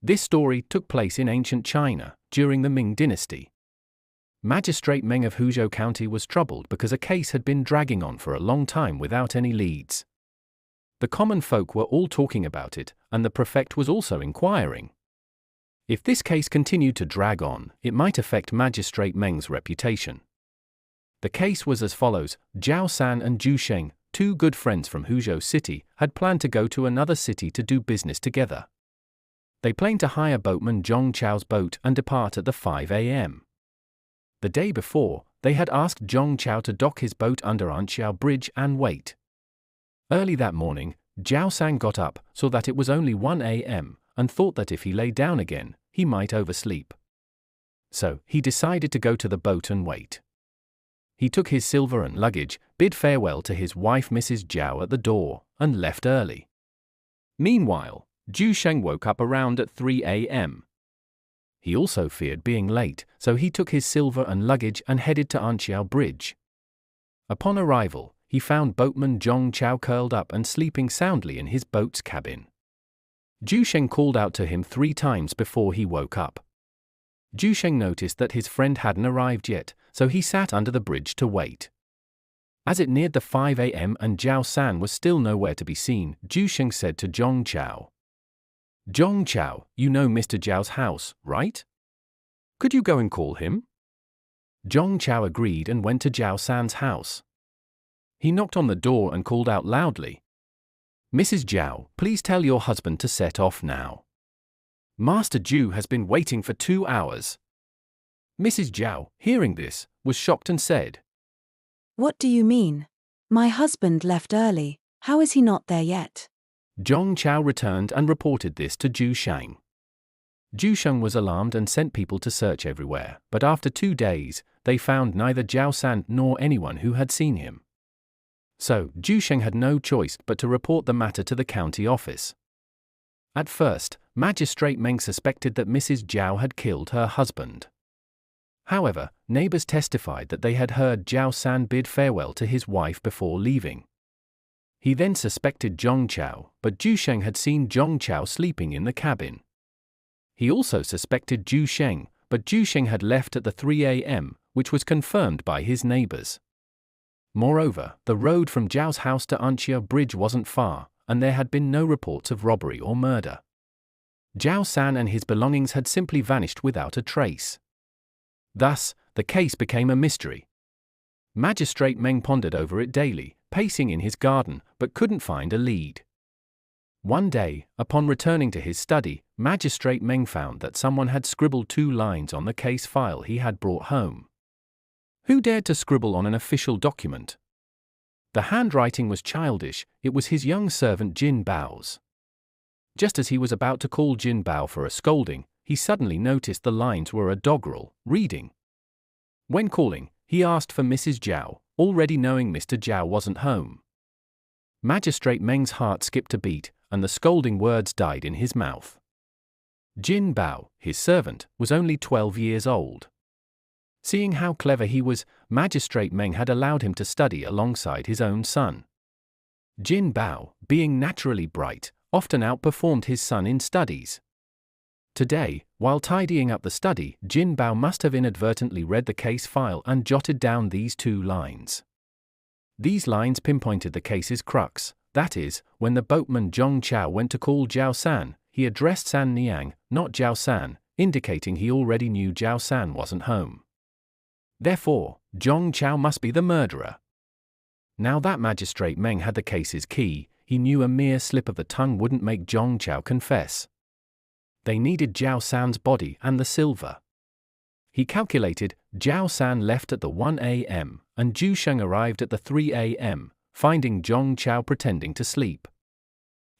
This story took place in ancient China, during the Ming dynasty. Magistrate Meng of Huzhou County was troubled because a case had been dragging on for a long time without any leads. The common folk were all talking about it, and the prefect was also inquiring. If this case continued to drag on, it might affect Magistrate Meng's reputation. The case was as follows: Zhao San and Zhu Sheng, two good friends from Huzhou City, had planned to go to another city to do business together. They planned to hire boatman Zhang Chao's boat and depart at the 5 a.m. The day before, they had asked Zhang Chao to dock his boat under Anqiao Bridge and wait. Early that morning, Zhao San got up, saw that it was only 1 a.m., and thought that if he lay down again, he might oversleep. So, he decided to go to the boat and wait. He took his silver and luggage, bid farewell to his wife Mrs. Zhao at the door, and left early. Meanwhile, Zhu Sheng woke up around at 3 a.m. He also feared being late, so he took his silver and luggage and headed to Anqiao Bridge. Upon arrival, he found boatman Zhang Chao curled up and sleeping soundly in his boat's cabin. Zhu Sheng called out to him 3 times before he woke up. Zhu Sheng noticed that his friend hadn't arrived yet, so he sat under the bridge to wait. As it neared the 5 a.m. and Zhao San was still nowhere to be seen, Zhu Sheng said to Zhang Chao, "Zhang Chao, you know Mr. Zhao's house, right? Could you go and call him?" Zhang Chao agreed and went to Zhao San's house. He knocked on the door and called out loudly, "Mrs. Zhao, please tell your husband to set off now. Master Zhu has been waiting for 2 hours." Mrs. Zhao, hearing this, was shocked and said, "What do you mean? My husband left early, how is he not there yet?" Zhang Chao returned and reported this to Zhu Sheng. Zhu Sheng was alarmed and sent people to search everywhere, but after 2 days, they found neither Zhao San nor anyone who had seen him. So, Zhu Sheng had no choice but to report the matter to the county office. At first, Magistrate Meng suspected that Mrs. Zhao had killed her husband. However, neighbors testified that they had heard Zhao San bid farewell to his wife before leaving. He then suspected Zhang Chao, but Zhu Sheng had seen Zhang Chao sleeping in the cabin. He also suspected Zhu Sheng, but Zhu Sheng had left at the 3 a.m., which was confirmed by his neighbors. Moreover, the road from Zhao's house to Anqiao Bridge wasn't far, and there had been no reports of robbery or murder. Zhao San and his belongings had simply vanished without a trace. Thus, the case became a mystery. Magistrate Meng pondered over it daily, pacing in his garden, but couldn't find a lead. One day, upon returning to his study, Magistrate Meng found that someone had scribbled 2 lines on the case file he had brought home. Who dared to scribble on an official document? The handwriting was childish. It was his young servant Jin Bao's. Just as he was about to call Jin Bao for a scolding, he suddenly noticed the lines were a doggerel, reading. When calling, he asked for Mrs. Zhao, already knowing Mr. Zhao wasn't home. Magistrate Meng's heart skipped a beat, and the scolding words died in his mouth. Jin Bao, his servant, was only 12 years old. Seeing how clever he was, Magistrate Meng had allowed him to study alongside his own son. Jin Bao, being naturally bright, often outperformed his son in studies. Today, while tidying up the study, Jin Bao must have inadvertently read the case file and jotted down these 2 lines. These lines pinpointed the case's crux, that is, when the boatman Zhang Chao went to call Zhao San, he addressed San Niang, not Zhao San, indicating he already knew Zhao San wasn't home. Therefore, Zhang Chao must be the murderer. Now that Magistrate Meng had the case's key, he knew a mere slip of the tongue wouldn't make Zhang Chao confess. They needed Zhao San's body and the silver. He calculated, Zhao San left at the 1 a.m., and Zhu Sheng arrived at the 3 a.m., finding Zhang Chao pretending to sleep.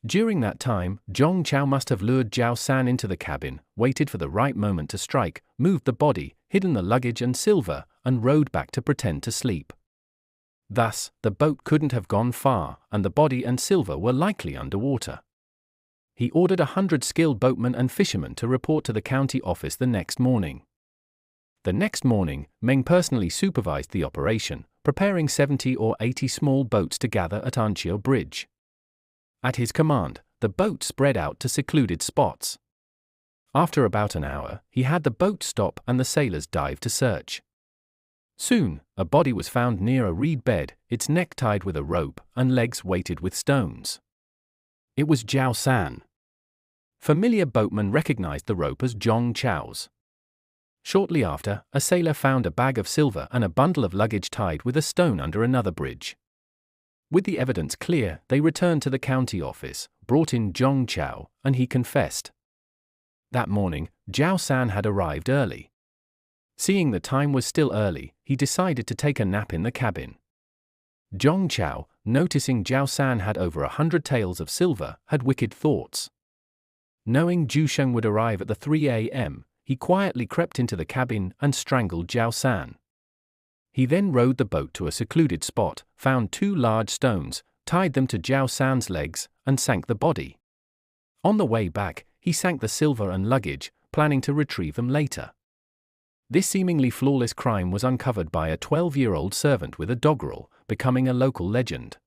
During that time, Zhang Chao must have lured Zhao San into the cabin, waited for the right moment to strike, moved the body, hidden the luggage and silver, and rowed back to pretend to sleep. Thus, the boat couldn't have gone far, and the body and silver were likely underwater. He ordered 100 skilled boatmen and fishermen to report to the county office the next morning. The next morning, Meng personally supervised the operation, preparing 70 or 80 small boats to gather at Anqiao Bridge. At his command, the boats spread out to secluded spots. After about an hour, he had the boat stop and the sailors dive to search. Soon, a body was found near a reed bed, its neck tied with a rope and legs weighted with stones. It was Zhao San. Familiar boatmen recognized the rope as Zhang Chao's. Shortly after, a sailor found a bag of silver and a bundle of luggage tied with a stone under another bridge. With the evidence clear, they returned to the county office, brought in Zhang Chao, and he confessed. That morning, Zhao San had arrived early. Seeing the time was still early, he decided to take a nap in the cabin. Zhang Chao, noticing Zhao San had over 100 taels of silver, had wicked thoughts. Knowing Sheng would arrive at the 3 a.m., he quietly crept into the cabin and strangled Zhao San. He then rowed the boat to a secluded spot, found 2 large stones, tied them to Zhao San's legs, and sank the body. On the way back, he sank the silver and luggage, planning to retrieve them later. This seemingly flawless crime was uncovered by a 12-year-old servant with a doggerel, becoming a local legend.